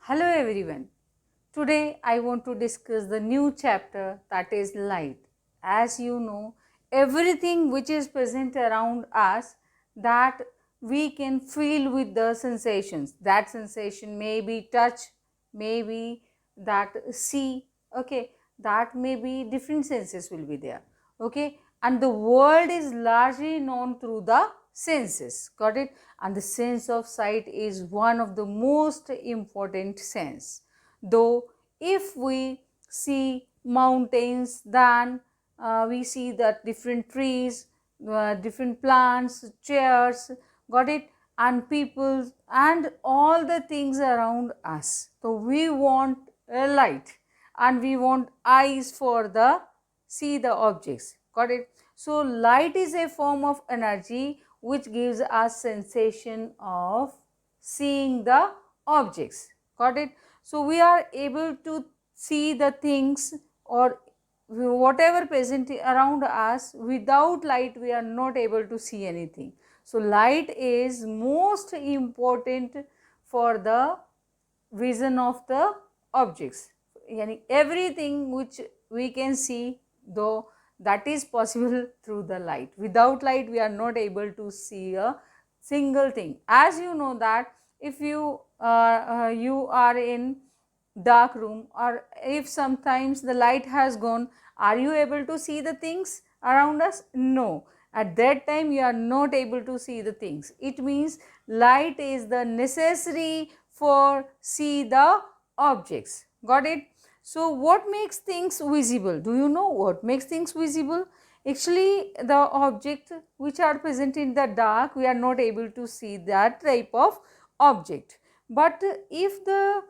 Hello everyone. Today I want to discuss the new chapter, that is light. As you know, everything which is present around us, that we can feel with the sensations. That sensation may be touch, maybe that see, okay, that may be different senses will be there, okay, and the world is largely known through the senses, got it? And the sense of sight is one of the most important sense. Though if we see mountains, then we see that different trees, different plants, chairs, got it, and people and all the things around us. So we want a light and we want eyes for the see the objects, got it? So light is a form of energy which gives us sensation of seeing the objects, got it? So we are able to see the things or whatever present around us. Without light we are not able to see anything. So light is most important for the vision of the objects. Yani everything which we can see, though, that is possible through the light. Without light we are not able to see a single thing. As you know that if you are in dark room, or if sometimes the light has gone, are you able to see the things around us? No, at that time you are not able to see the things. It means light is the necessary for see the objects, got it? So what makes things visible? Do you know what makes things visible? Actually the object which are present in the dark, we are not able to see that type of object. But if the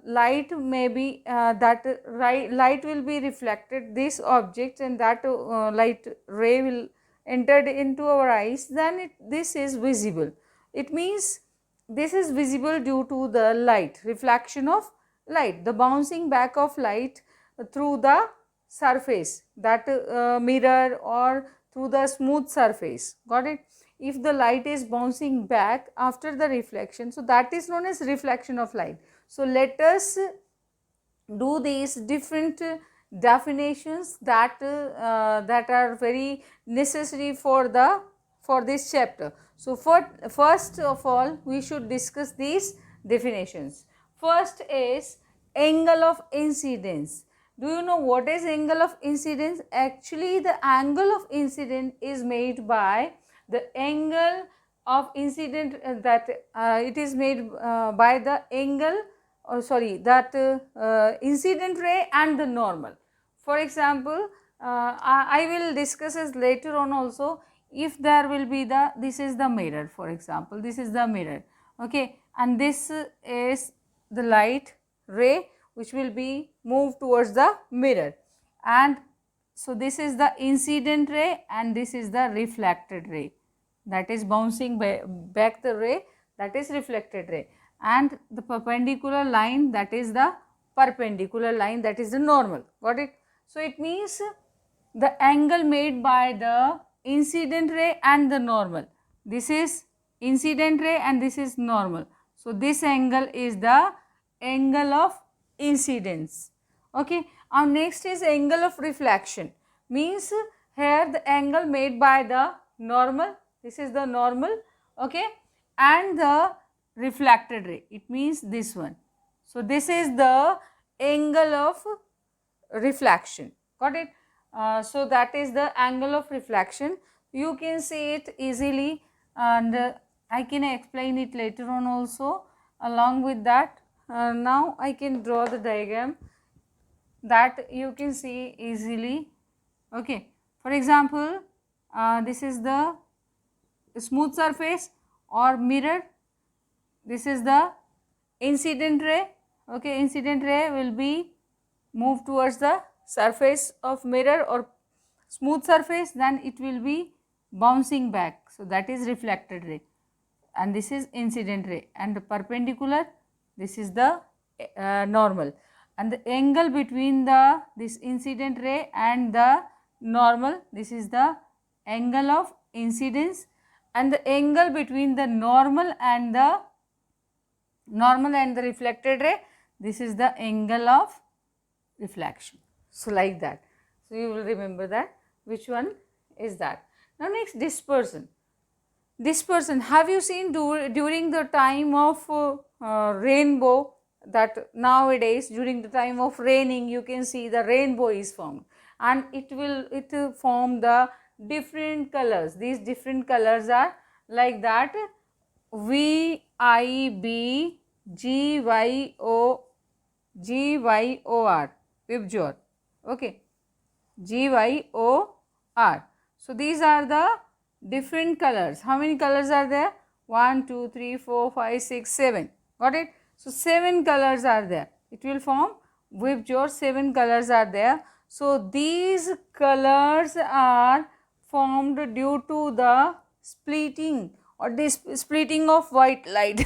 light may be light will be reflected this object, and that light ray will entered into our eyes, then this is visible. It means this is visible due to the light, reflection of light, the bouncing back of light through the surface, that mirror or through the smooth surface, got it? If the light is bouncing back after the reflection, so that is known as reflection of light. So let us do these different definitions that are very necessary for this chapter. So first of all we should discuss these definitions. First is angle of incidence. Do you know what is angle of incidence? Actually the angle of incidence is made by the angle of incident that it is made by the angle, or sorry, that incident ray and the normal. For example, I will discuss this later on also. If there will be this is the mirror, for example, this is the mirror, okay, and this is the light ray which will be moved towards the mirror, and so this is the incident ray and this is the reflected ray, that is bouncing back the ray, that is reflected ray, and the perpendicular line, that is the perpendicular line, that is the normal, got it? So it means the angle made by the incident ray and the normal, this is incident ray and this is normal, so this angle is the angle of incidence, okay. Our next is angle of reflection, means here the angle made by the normal, this is the normal, okay, and the reflected ray, it means this one. So this is the angle of reflection, got it? So that is the angle of reflection. You can see it easily, and I can explain it later on also. Along with that, now I can draw the diagram that you can see easily, okay. For example, this is the smooth surface or mirror, this is the incident ray, okay. Incident ray will be moved towards the surface of mirror or smooth surface, then it will be bouncing back, so that is reflected ray, and this is incident ray, and the perpendicular, this is the normal, and the angle between the this incident ray and the normal, this is the angle of incidence, and the angle between the normal and the normal and the reflected ray, this is the angle of reflection. So, like that. So, you will remember that which one is that. Now, next, dispersion. Dispersion, have you seen during the time of rainbow, that nowadays during the time of raining you can see the rainbow is formed, and it will form the different colors. These different colors are like that: VIB, GYOR, VIBGYOR, okay, GYOR. So, these are the different colors. How many colors are there? 1, 2, 3, 4, 5, 6, 7. Got it? So, 7 colors are there. It will form VIBGYOR. 7 colors are there. So, these colors are formed due to the splitting or splitting of white light.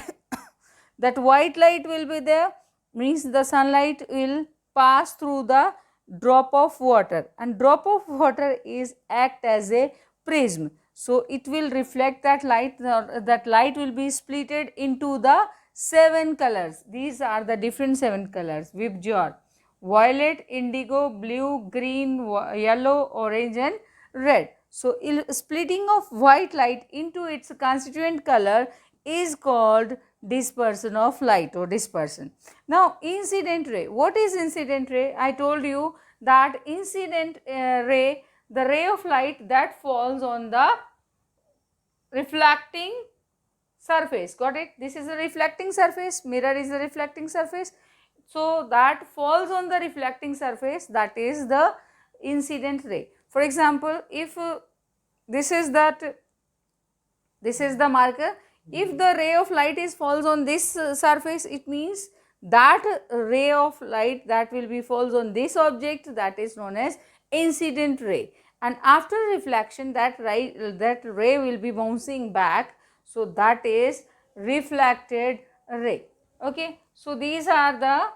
That white light will be there, means the sunlight will pass through the drop of water, and drop of water is act as a prism. So, it will reflect that light, that light will be splitted into the 7 colors. These are the different 7 colors: VIBGYOR, violet, indigo, blue, green, yellow, orange and red. So, splitting of white light into its constituent color is called dispersion of light or dispersion. Now, incident ray. What is incident ray? I told you that incident ray, the ray of light that falls on the reflecting surface. Got it? This is a reflecting surface, mirror is a reflecting surface. So, that falls on the reflecting surface, that is the incident ray. For example, if this is the marker, if the ray of light is falls on this surface, it means that ray of light that will be falls on this object, that is known as incident ray, and after reflection that ray will be bouncing back. So, that is reflected ray. Okay. So, these are the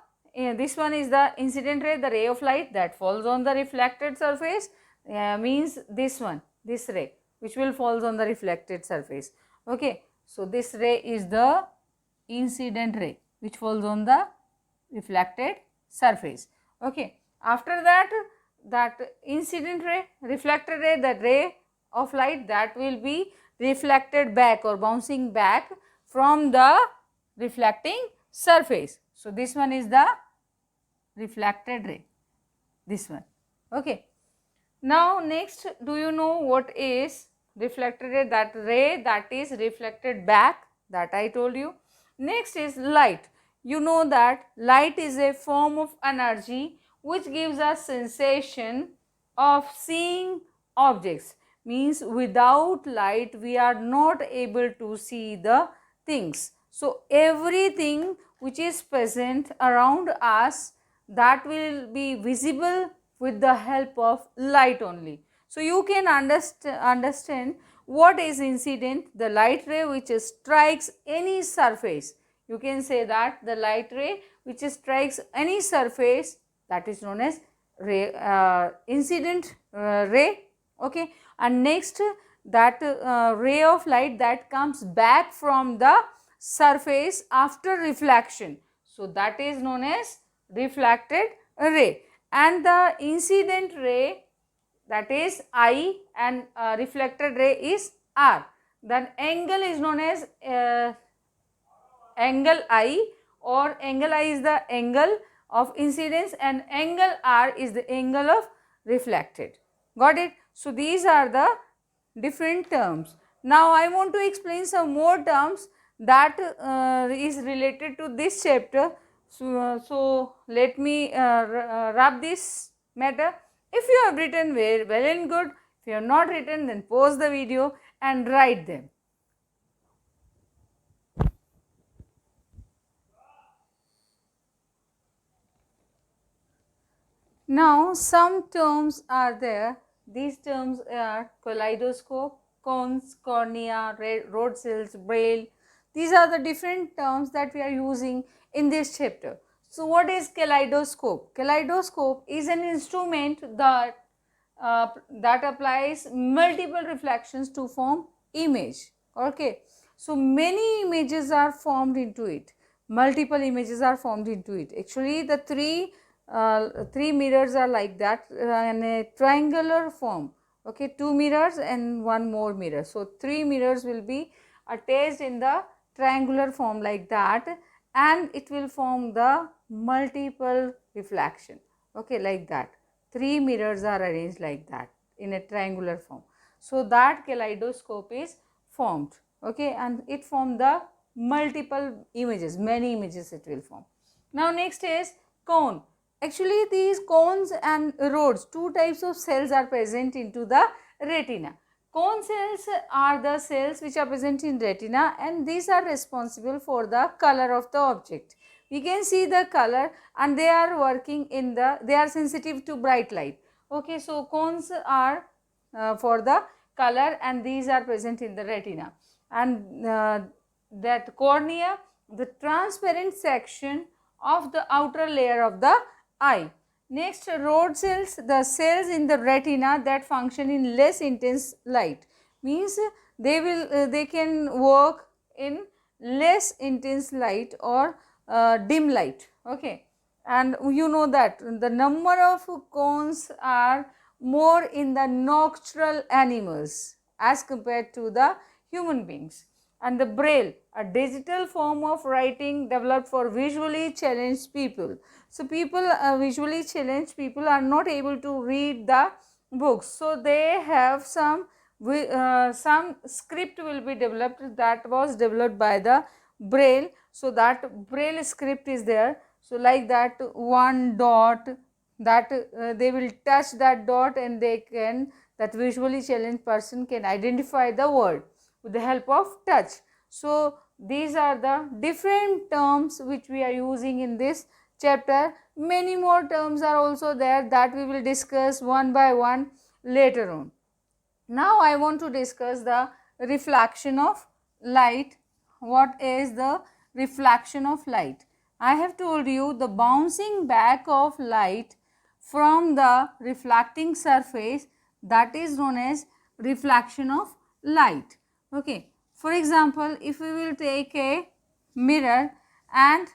this one is the incident ray, the ray of light that falls on the reflected surface, means this one, this ray which will falls on the reflected surface. Okay. So, this ray is the incident ray which falls on the reflected surface. Okay. After that, that incident ray, reflected ray, that ray of light that will be reflected back or bouncing back from the reflecting surface. So, this one is the reflected ray, this one. Okay. Now, next, do you know what is reflected ray? That ray that is reflected back, that I told you. Next is light. You know that light is a form of energy which gives us sensation of seeing objects. Means without light we are not able to see the things. So, everything which is present around us, that will be visible with the help of light only. So, you can understand what is incident, the light ray which strikes any surface. You can say that the light ray which strikes any surface, that is known as ray, incident ray. Okay. And next, that ray of light that comes back from the surface after reflection. So, that is known as reflected ray, and the incident ray, that is I, and reflected ray is R. Then angle is known as angle I, or angle I is the angle of incidence and angle R is the angle of reflected. Got it? So, these are the different terms. Now, I want to explain some more terms that is related to this chapter. So, let me wrap this matter. If you have written well and good, if you have not written, then pause the video and write them. Now, some terms are there. These terms are kaleidoscope, cones, cornea, road cells, braille. These are the different terms that we are using in this chapter. So, what is kaleidoscope? Kaleidoscope is an instrument that applies multiple reflections to form image. Okay. So, many images are formed into it. multiple images are formed into it. Actually the three mirrors are like that in a triangular form. Okay, two mirrors and one more mirror. So three mirrors will be attached in the triangular form like that, and it will form the multiple reflection. Okay, like that. Three mirrors are arranged like that in a triangular form. So that kaleidoscope is formed. Okay, and it formed the multiple images, many images it will form. Now next is cone. Actually these cones and rods, two types of cells are present into the retina. Cone cells are the cells which are present in retina, and these are responsible for the color of the object. We can see the color, and they are working in the, they are sensitive to bright light. Okay, so cones are for the color, and these are present in the retina. And that cornea, the transparent section of the outer layer of the eye. Next, rod cells, the cells in the retina that function in less intense light, means they can work in less intense light or dim light. Okay, and you know that the number of cones are more in the nocturnal animals as compared to the human beings. And the braille, a digital form of writing developed for visually challenged people. So people, visually challenged people are not able to read the books, so they have some script will be developed, that was developed by the braille. So that braille script is there. So like that one dot, that they will touch that dot, and they can, that visually challenged person can identify the word with the help of touch. So these are the different terms which we are using in this chapter. Many more terms are also there that we will discuss one by one later on. Now I want to discuss the reflection of light. What is the reflection of light? I have told you the bouncing back of light from the reflecting surface, that is known as reflection of light. Okay. For example, if we will take a mirror and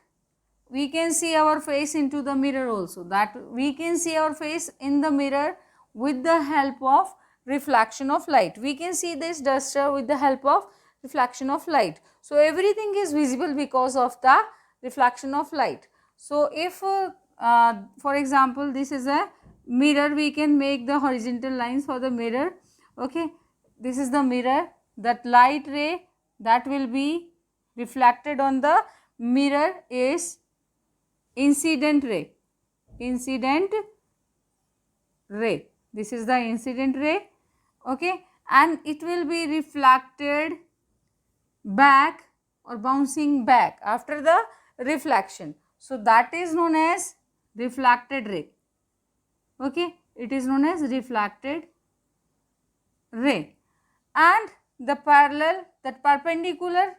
we can see our face into the mirror also, that we can see our face in the mirror with the help of reflection of light. We can see this duster with the help of reflection of light. So everything is visible because of the reflection of light. So if for example this is a mirror, we can make the horizontal lines for the mirror. Okay, this is the mirror, that light ray that will be reflected on the mirror is incident ray. Incident ray, this is the incident ray. Okay, and it will be reflected back or bouncing back after the reflection. So that is known as reflected ray. Okay, it is known as reflected ray. And the parallel, that perpendicular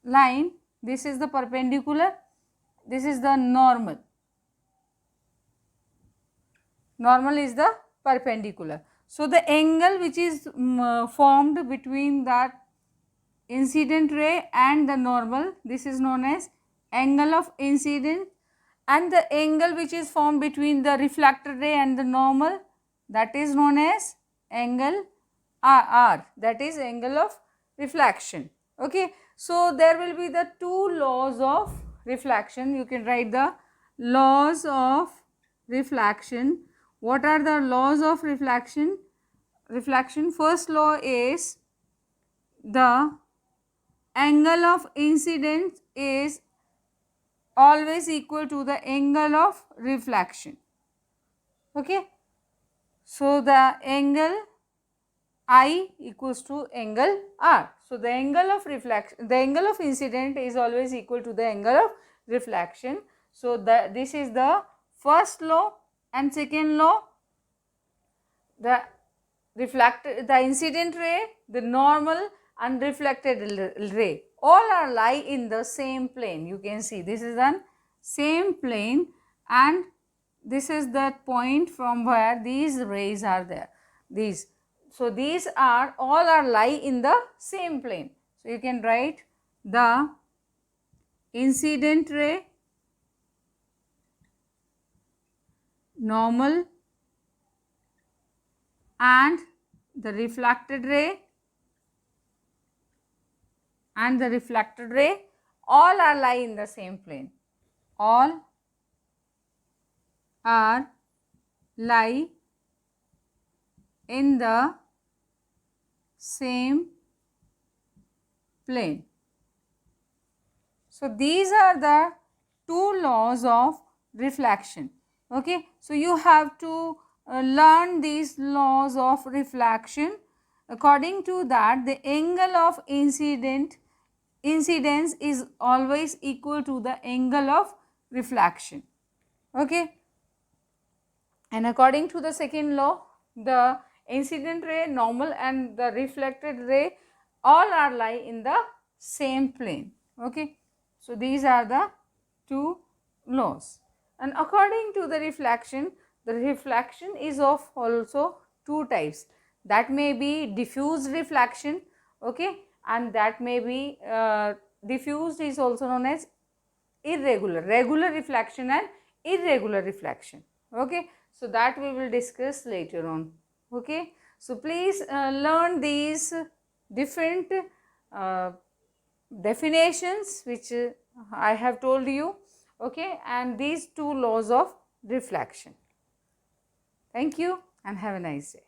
line, this is the perpendicular, this is the normal. Normal is the perpendicular. So the angle which is formed between that incident ray and the normal, this is known as angle of incidence. And the angle which is formed between the reflected ray and the normal, that is known as angle R, that is angle of reflection. Okay, so there will be the two laws of reflection. You can write the laws of reflection. What are the laws of reflection? First law is the angle of incidence is always equal to the angle of reflection. Okay, so the angle I equals to angle R. So the angle of reflection, the angle of incident is always equal to the angle of reflection. So this is the first law. And second law, the incident ray, the normal and reflected ray, all are lie in the same plane. You can see this is the same plane, and this is that point from where these rays are there. These, so these are all are lie in the same plane. So you can write the incident ray, normal, and the reflected ray all are lie in the same plane. All are lie in the same plane. So these are the two laws of reflection. Okay, so you have to learn these laws of reflection. According to that, the angle of incidence is always equal to the angle of reflection. Okay, and according to the second law, the incident ray, normal, and the reflected ray all are lie in the same plane. Okay, so these are the two laws. And according to the reflection is of also two types. That may be diffuse reflection, okay, and that may be diffused is also known as regular reflection and irregular reflection. Okay, so that we will discuss later on. Okay, so please learn these different uh, definitions which I have told you, okay, and these two laws of reflection. Thank you and have a nice day.